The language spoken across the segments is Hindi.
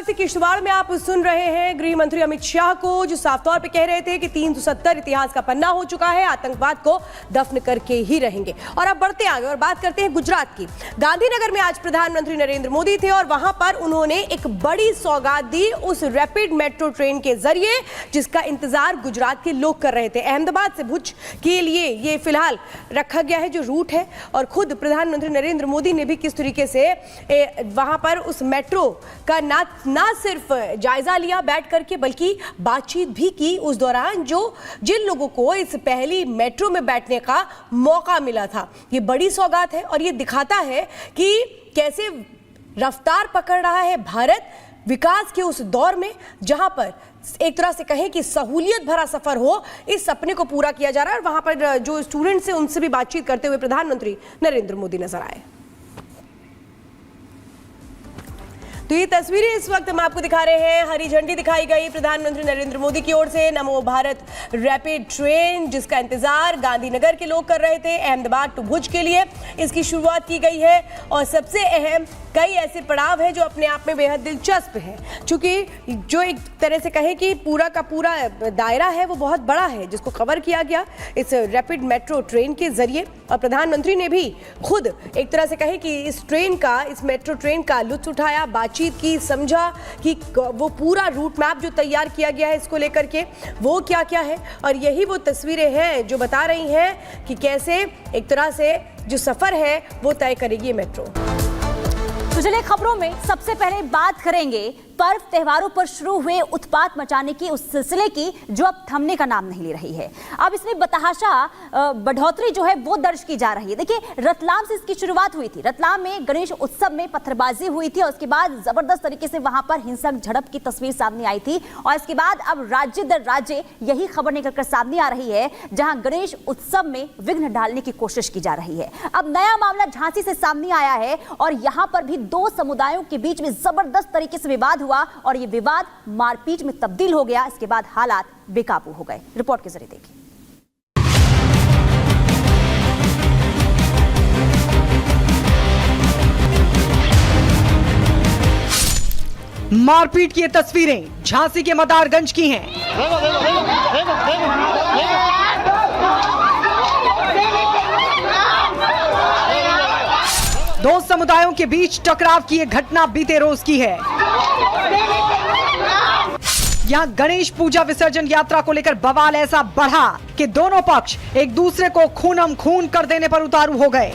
से किश्तवाड़ में आप सुन रहे हैं गृह मंत्री अमित शाह को, जो साफ तौर पे कह रहे थे कि 370 इतिहास का पन्ना हो चुका है, आतंकवाद को दफन करके ही रहेंगे। और अब बढ़ते आगे और बात करते हैं गुजरात की। गांधीनगर में आज प्रधानमंत्री नरेंद्र मोदी थे और वहां पर उन्होंने एक बड़ी सौगात दी उस रैपिड मेट्रो ट्रेन के जरिए जिसका इंतजार गुजरात के लोग कर रहे थे। अहमदाबाद से भुज के लिए ये फिलहाल रखा गया है जो रूट है, और खुद प्रधानमंत्री नरेंद्र मोदी ने भी किस तरीके से वहां पर उस मेट्रो का ना सिर्फ जायजा लिया बैठ करके, बल्कि बातचीत भी की उस दौरान जिन लोगों को इस पहली मेट्रो में बैठने का मौका मिला था। ये बड़ी सौगात है और ये दिखाता है कि कैसे रफ्तार पकड़ रहा है भारत विकास के उस दौर में, जहां पर एक तरह से कहें कि सहूलियत भरा सफर हो, इस सपने को पूरा किया जा रहा है। और वहां पर जो स्टूडेंट्स हैं उनसे भी बातचीत करते हुए प्रधानमंत्री नरेंद्र मोदी नजर आए। तो ये तस्वीरें इस वक्त हम आपको दिखा रहे हैं। हरी झंडी दिखाई गई प्रधानमंत्री नरेंद्र मोदी की ओर से नमो भारत रैपिड ट्रेन, जिसका इंतजार गांधीनगर के लोग कर रहे थे। अहमदाबाद टू भुज के लिए इसकी शुरुआत की गई है और सबसे अहम कई ऐसे पड़ाव हैं जो अपने आप में बेहद दिलचस्प है, क्योंकि जो एक तरह से कहें कि पूरा का पूरा दायरा है वो बहुत बड़ा है जिसको कवर किया गया इस रैपिड मेट्रो ट्रेन के जरिए। और प्रधानमंत्री ने भी खुद एक तरह से कहें कि इस मेट्रो ट्रेन का लुत्फ उठाया, बातचीत की, समझा कि वो पूरा रूट मैप जो तैयार किया गया है इसको लेकर के वो क्या क्या है। और यही वो तस्वीरें हैं जो बता रही हैं कि कैसे एक तरह से जो सफर है वो तय करेगी ये मेट्रो। तो चलिए खबरों में सबसे पहले बात करेंगे पर्व त्योहारों पर शुरू हुए उत्पात मचाने की उस सिलसिले की जो अब थमने का नाम नहीं ले रही है। अब इसमें बताहाशा बढ़ोतरी जो है वो दर्ज की जा रही है। देखिए, रतलाम से इसकी शुरुआत हुई थी। रतलाम में गणेश उत्सव में पत्थरबाजी हुई थी और उसके बाद जबरदस्त तरीके से वहां पर हिंसक झड़प की तस्वीर सामने आई थी। और इसके बाद अब राज्य दर राज्य यही खबर निकलकर सामने आ रही है, जहां गणेश उत्सव में विघ्न डालने की कोशिश की जा रही है। अब नया मामला झांसी से सामने आया है और यहां पर भी दो समुदायों के बीच में जबरदस्त तरीके से विवाद हुआ और ये विवाद मारपीट में तब्दील हो गया। इसके बाद हालात बेकाबू हो गए। रिपोर्ट के जरिए देखिए। मारपीट की ये तस्वीरें झांसी के मदारगंज की हैं। दो समुदायों के बीच टकराव की यह घटना बीते रोज की है। यहां गणेश पूजा विसर्जन यात्रा को लेकर बवाल ऐसा बढ़ा कि दोनों पक्ष एक दूसरे को खूनम खून कर देने पर उतारू हो गए।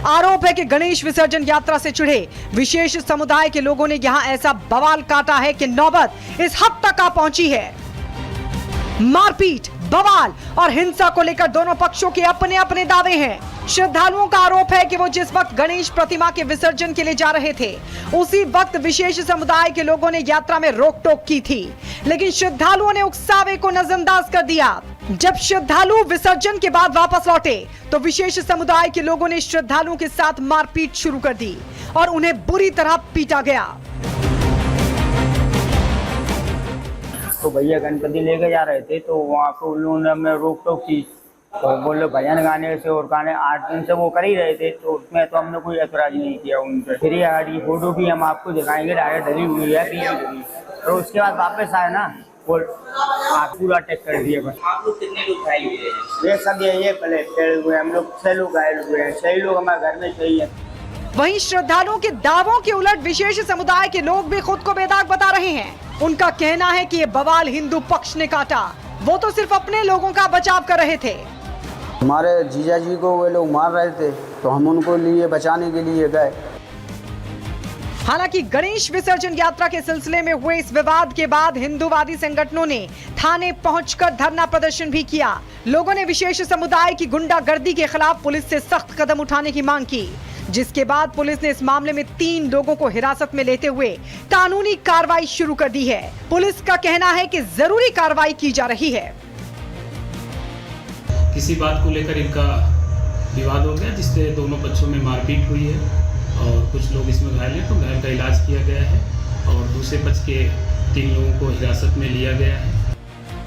आरोप है कि गणेश विसर्जन यात्रा से चिढ़े विशेष समुदाय के लोगों ने यहां ऐसा बवाल काटा है कि नौबत इस हद तक आ पहुंची है। मारपीट, बवाल और हिंसा को लेकर दोनों पक्षों के अपने अपने दावे हैं। श्रद्धालुओं का आरोप है कि वो जिस वक्त गणेश प्रतिमा के विसर्जन के लिए जा रहे थे उसी वक्त विशेष समुदाय के लोगों ने यात्रा में रोक टोक की थी, लेकिन श्रद्धालुओं ने उकसावे को नजरअंदाज कर दिया। जब श्रद्धालु विसर्जन के बाद वापस लौटे तो विशेष समुदाय के लोगों ने श्रद्धालुओं के साथ मारपीट शुरू कर दी और उन्हें बुरी तरह पीटा गया। तो भैया गणपति लेके जा रहे थे तो वहाँ पे उन लोगों ने हमें रोक टोक की, तो बोले भजन गाने से और गाने 8 दिन से वो कर ही रहे थे, तो उसमें तो हमने कोई ऐतराज नहीं किया उनसे। फिर ये फोटो भी हम आपको दिखाएंगे, डायरेक्ट डली हुई है तो उसके बाद वापस आए ना वो पूरा टेक कर दिया। बस आप लोग कितने लोग घायल हुए? ये सब ये पहले हुए, हम लोग 6 लोग घायल हुए हैं। 6 लोग हमारे घर में सही है। वहीं श्रद्धालुओं के दावों के उलट विशेष समुदाय के लोग भी खुद को बेदाग बता रहे हैं। उनका कहना है कि ये बवाल हिंदू पक्ष ने काटा, वो तो सिर्फ अपने लोगों का बचाव कर रहे थे। हमारे जीजा जी को वे लोग मार रहे थे तो हम उनको लिए बचाने के लिए गए। हालांकि गणेश विसर्जन यात्रा के सिलसिले में हुए इस विवाद के बाद हिंदूवादी संगठनों ने थाने पहुंचकर धरना प्रदर्शन भी किया। लोगों ने विशेष समुदाय की गुंडागर्दी के खिलाफ पुलिस से सख्त कदम उठाने की मांग की, जिसके बाद पुलिस ने इस मामले में 3 लोगों को हिरासत में लेते हुए कानूनी कार्रवाई शुरू कर दी है। पुलिस का कहना है कि जरूरी कार्रवाई की जा रही है। किसी बात को लेकर इनका विवाद हो गया जिससे दोनों पक्षों में मारपीट हुई है और कुछ लोग इसमें घायल हैं, तो घायल का इलाज किया गया है और दूसरे पक्ष के 3 लोगों को हिरासत में लिया गया है।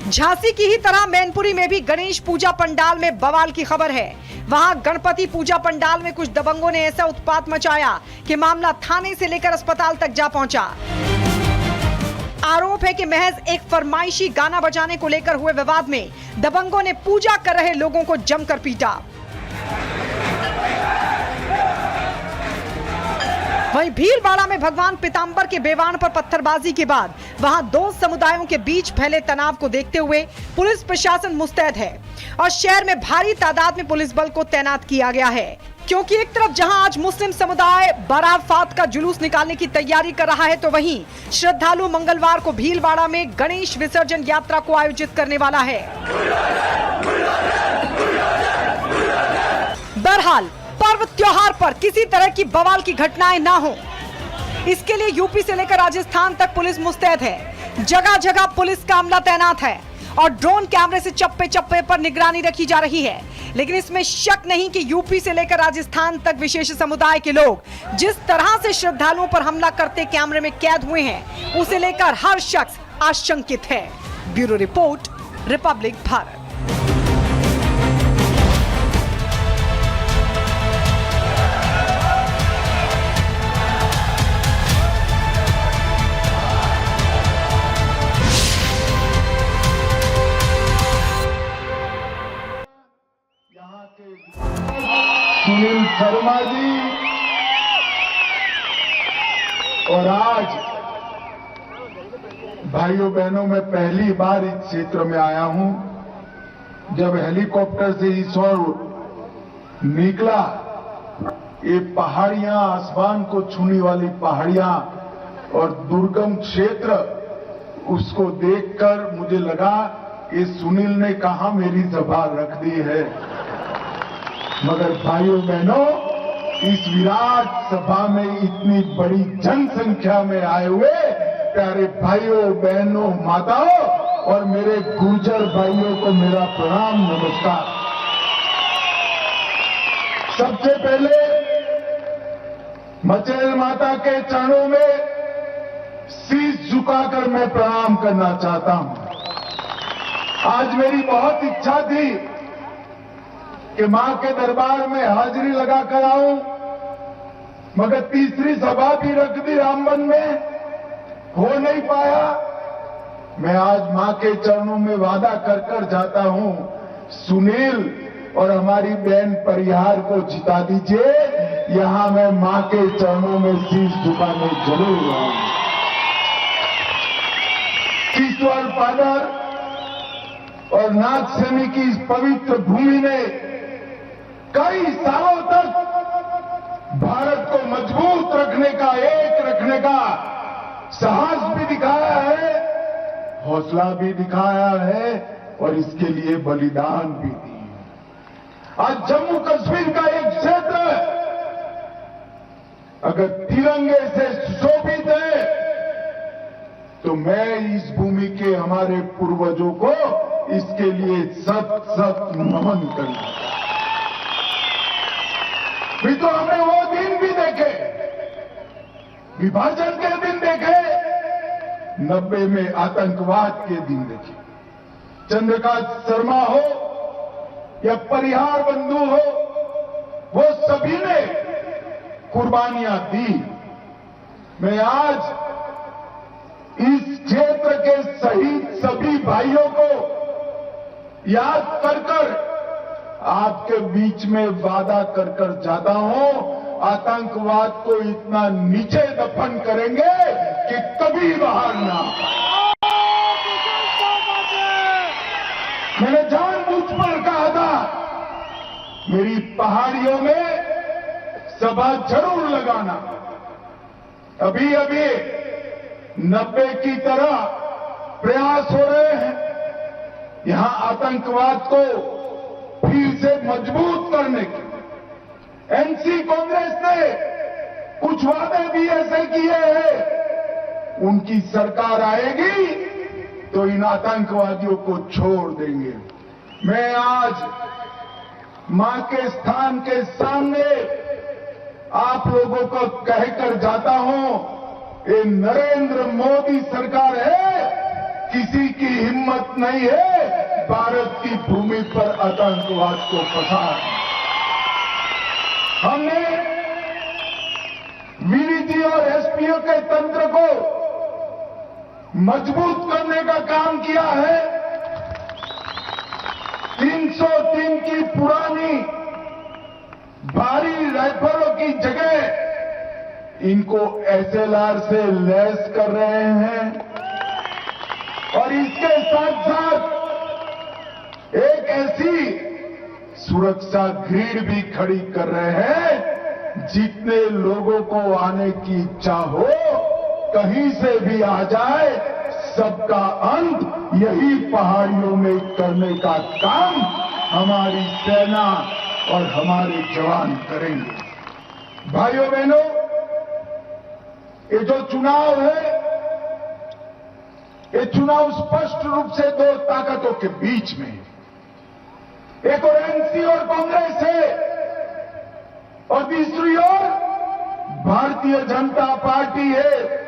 झांसी की ही तरह मैनपुरी में भी गणेश पूजा पंडाल में बवाल की खबर है। वहां गणपति पूजा पंडाल में कुछ दबंगों ने ऐसा उत्पात मचाया कि मामला थाने से लेकर अस्पताल तक जा पहुंचा। आरोप है कि महज एक फरमाइशी गाना बजाने को लेकर हुए विवाद में दबंगों ने पूजा कर रहे लोगों को जमकर पीटा। वहीं भीलवाड़ा में भगवान पीताम्बर के बेवान पर पत्थरबाजी के बाद वहां दो समुदायों के बीच फैले तनाव को देखते हुए पुलिस प्रशासन मुस्तैद है और शहर में भारी तादाद में पुलिस बल को तैनात किया गया है, क्योंकि एक तरफ जहां आज मुस्लिम समुदाय बारात का जुलूस निकालने की तैयारी कर रहा है, तो वहीं श्रद्धालु मंगलवार को भीलवाड़ा में गणेश विसर्जन यात्रा को आयोजित करने वाला है। बहरहाल पर्व त्योहार पर किसी तरह की बवाल की घटनाएं ना हो, इसके लिए यूपी से लेकर राजस्थान तक पुलिस मुस्तैद है। जगह जगह पुलिस का अमला तैनात है और ड्रोन कैमरे से चप्पे चप्पे पर निगरानी रखी जा रही है। लेकिन इसमें शक नहीं कि यूपी से लेकर राजस्थान तक विशेष समुदाय के लोग जिस तरह से श्रद्धालुओं पर हमला करते कैमरे में कैद हुए हैं, उसे लेकर हर शख्स आशंकित है। Bureau report, Republic Bharat. Sunil Sharma ji और आज भाइयों बहनों में पहली बार इस क्षेत्र में आया हूं। जब हेलीकॉप्टर से इस ओर निकला, ये पहाड़ियां, आसमान को छूने वाली पहाड़ियां और दुर्गम क्षेत्र, उसको देखकर मुझे लगा ये सुनील ने कहां मेरी सभा रख दी है। मगर भाइयों बहनों, इस विराट सभा में इतनी बड़ी जनसंख्या में आए हुए प्यारे भाइयों बहनों, माताओं और मेरे गुर्जर भाइयों को मेरा प्रणाम, नमस्कार। सबसे पहले मचेल माता के चरणों में शीश झुकाकर मैं प्रणाम करना चाहता हूं। आज मेरी बहुत इच्छा थी कि मां के दरबार में हाजिरी लगाकर आऊं, मगर तीसरी सभा भी रख दी रामबन में, हो नहीं पाया। मैं आज मां के चरणों में वादा कर जाता हूं, सुनील और हमारी बहन परिहार को जिता दीजिए, यहां मैं मां के चरणों में शीश झुकाने जरूर आऊंगा। ईश्वर पादर और नागसेनी की इस पवित्र भूमि ने कई सालों तक भारत को मजबूत रखने का, एक रखने का साहस भी दिखाया है, हौसला भी दिखाया है और इसके लिए बलिदान भी दिए। आज जम्मू कश्मीर का एक क्षेत्र अगर तिरंगे से सुशोभित है, तो मैं इस भूमि के हमारे पूर्वजों को इसके लिए सत नमन करूंगा। भी तो हमने वो दिन भी देखे, विभाजन के दिन देखे, 90 में आतंकवाद के दिन देखे। चंद्रकांत शर्मा हो या परिहार बंधु हो, वो सभी ने कुर्बानियां दी। मैं आज इस क्षेत्र के शहीद सभी भाइयों को याद कर आपके बीच में वादा कर जाता हूं, आतंकवाद को इतना नीचे दफन करेंगे कि कभी बाहर ना। मैंने जानबूझकर कहा था, मेरी पहाड़ियों में सभा जरूर लगाना। अभी 90 की तरह प्रयास हो रहे हैं यहां आतंकवाद को फिर से मजबूत करने के। एनसी कांग्रेस ने कुछ वादे भी ऐसे किए हैं, उनकी सरकार आएगी तो इन आतंकवादियों को छोड़ देंगे। मैं आज मां के स्थान के सामने आप लोगों को कहकर जाता हूं, ये नरेंद्र मोदी सरकार है, किसी की हिम्मत नहीं है भारत की भूमि पर आतंकवाद को फंसाने। हमने वीडीटी और एसपीओ के तंत्र को मजबूत करने का काम किया है। 303 की पुरानी भारी राइफलों की जगह इनको एसएलआर से लैस कर रहे हैं और इसके साथ साथ एक ऐसी सुरक्षा ग्रिड भी खड़ी कर रहे हैं जितने लोगों को आने की इच्छा हो कहीं से भी आ जाए, सबका अंत यही पहाड़ियों में करने का काम हमारी सेना और हमारे जवान करेंगे। भाइयों बहनों, ये जो चुनाव है, ये चुनाव स्पष्ट रूप से दो ताकतों के बीच में, एक और एनसी और कांग्रेस है और दूसरी ओर भारतीय जनता पार्टी है।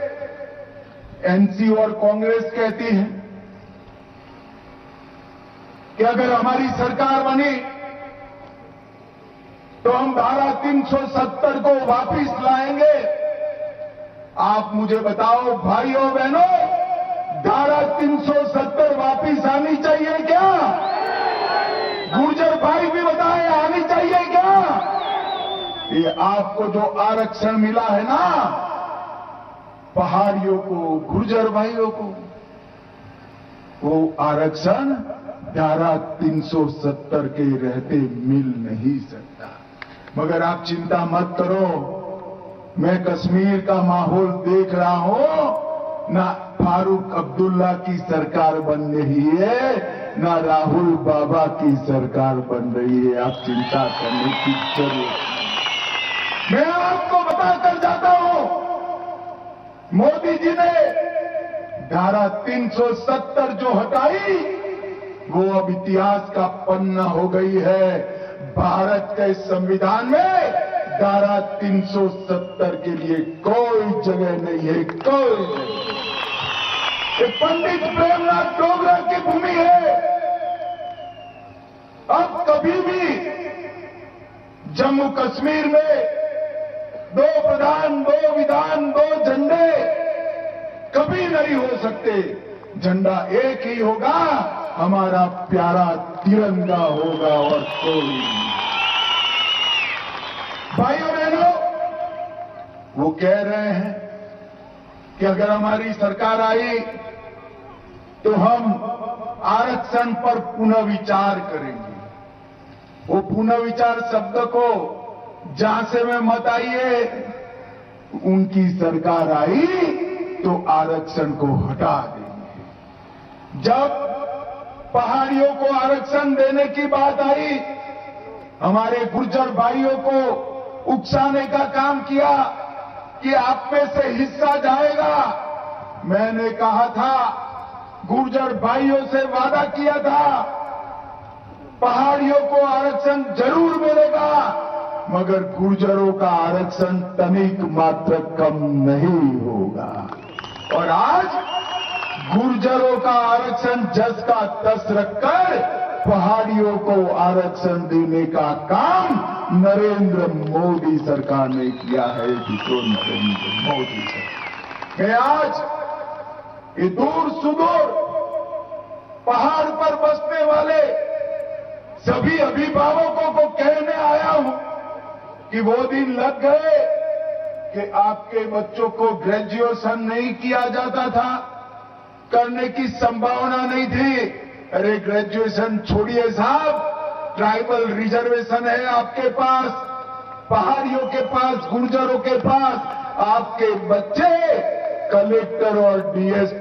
एनसी और कांग्रेस कहती है कि अगर हमारी सरकार बनी तो हम धारा 370 को वापस लाएंगे। आप मुझे बताओ भाइयों बहनों, धारा 370 वापस आनी चाहिए क्या? गुर्जर भाई भी बताएं, आनी चाहिए क्या? ये आपको जो आरक्षण मिला है ना, पहाड़ियों को, गुर्जर भाइयों को, वो आरक्षण धारा 370 के रहते मिल नहीं सकता। मगर आप चिंता मत करो, मैं कश्मीर का माहौल देख रहा हूं। ना फारूक अब्दुल्ला की सरकार बन रही है, ना राहुल बाबा की सरकार बन रही है। आप चिंता करने की जरूरत नहीं। मैं आपको बताकर जाता हूं, मोदी जी ने धारा 370 जो हटाई वो अब इतिहास का पन्ना हो गई है। भारत के संविधान में धारा 370 के लिए कोई जगह नहीं है, कोई नहीं। ये पंडित प्रेमनाथ डोगरा की भूमि है। अब कभी भी जम्मू कश्मीर में 2 प्रधान, 2 विधान, 2 झंडे कभी नहीं हो सकते। झंडा एक ही होगा, हमारा प्यारा तिरंगा होगा और कोई नहीं। भाइयों बहनों, वो कह रहे हैं कि अगर हमारी सरकार आई तो हम आरक्षण पर पुनर्विचार करेंगे। वो पुनर्विचार शब्द को जहां से में मत आइए, उनकी सरकार आई तो आरक्षण को हटा देंगे। जब पहाड़ियों को आरक्षण देने की बात आई, हमारे गुर्जर भाइयों को उकसाने का काम किया कि आप में से हिस्सा जाएगा। मैंने कहा था, गुर्जर भाइयों से वादा किया था, पहाड़ियों को आरक्षण जरूर मिलेगा, मगर गुर्जरों का आरक्षण तनिक मात्र कम नहीं होगा। और आज गुर्जरों का आरक्षण जस का तस रखकर पहाड़ियों को आरक्षण देने का काम नरेंद्र मोदी सरकार ने किया है। नरेंद्र मोदी सरकार। मैं आज ये दूर सुदूर पहाड़ पर बसने वाले सभी अभिभावकों को कहने आया हूं कि वो दिन लग गए कि आपके बच्चों को ग्रेजुएशन नहीं किया जाता था, करने की संभावना नहीं थी। अरे ग्रेजुएशन छोड़िए साहब, ट्राइबल रिजर्वेशन है आपके पास, पहाड़ियों के पास, गुर्जरों के पास। आपके बच्चे कलेक्टर और डीएसपी